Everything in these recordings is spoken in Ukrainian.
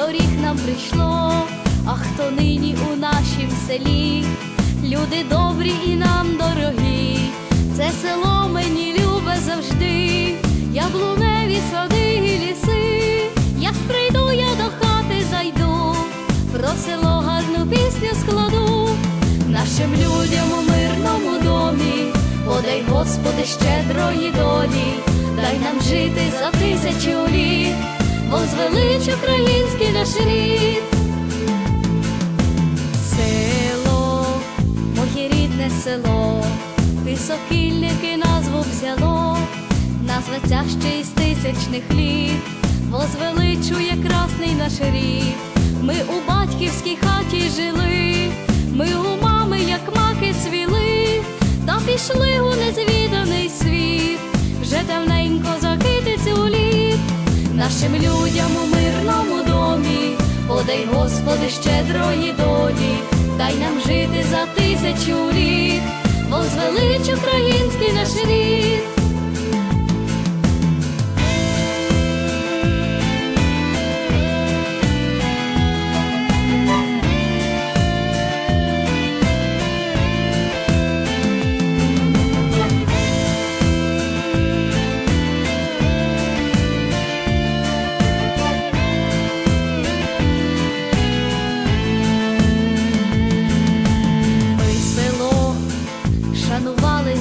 доріг нам прийшло, а хто нині у нашім селі? Люди добрі і нам дорогі, це село мені любе завжди, яблуневі сади і ліси. Як прийду я до хати, зайду, про село гарну пісню складу. Нашим людям у мирному домі подай, Господи, щедрої долі, дай нам жити за тисячу літ, возвелич український наш рід. Село, моє рідне село, ти сокільники назву взяло, назветься ще із тисячних літ, возвеличує красний наш рід. Ми у батьківській хаті жили, ми у мами, як маки, цвіли, та пішли у незвіданий світ, вже давненько за китицю літ. Нашим людям у мирному домі подай, Господи, щедрої долі, дай нам жити за тисячу літ, возвелич український наш рід.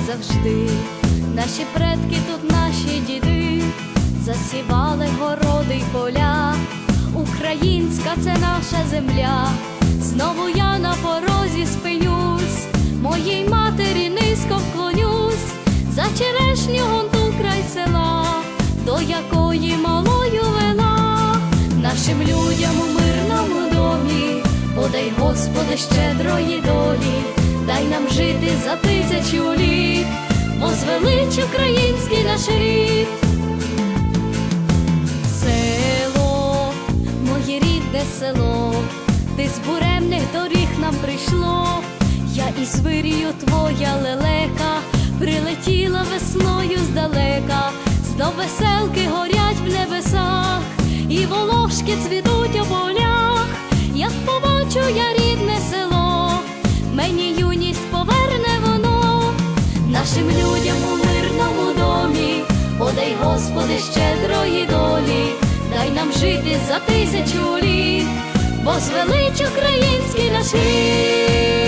Завжди наші предки тут, наші діди, засівали городи й поля. Українська це наша земля. Знову я на порозі спинюсь, моїй матері низько вклонюсь, за черешню гонту край села, до якої малою вела. Нашим людям у мирному домі подай, Господи, щедрої долі, дай нам жити за тисячу літ, возвелич український наш рід. Село, моє рідне село, ти з буремних доріг нам прийшло. Я із вирію твоя лелека, прилетіла весною здалека. Знов веселки горять в небесах, і волошки цвітуть у полях. Як побачу я рідне село, мені юність поверне воно. Нашим людям у мирному домі подай, Господи, щедрої долі, дай нам жити за тисячу літ, возвелич український наш рід.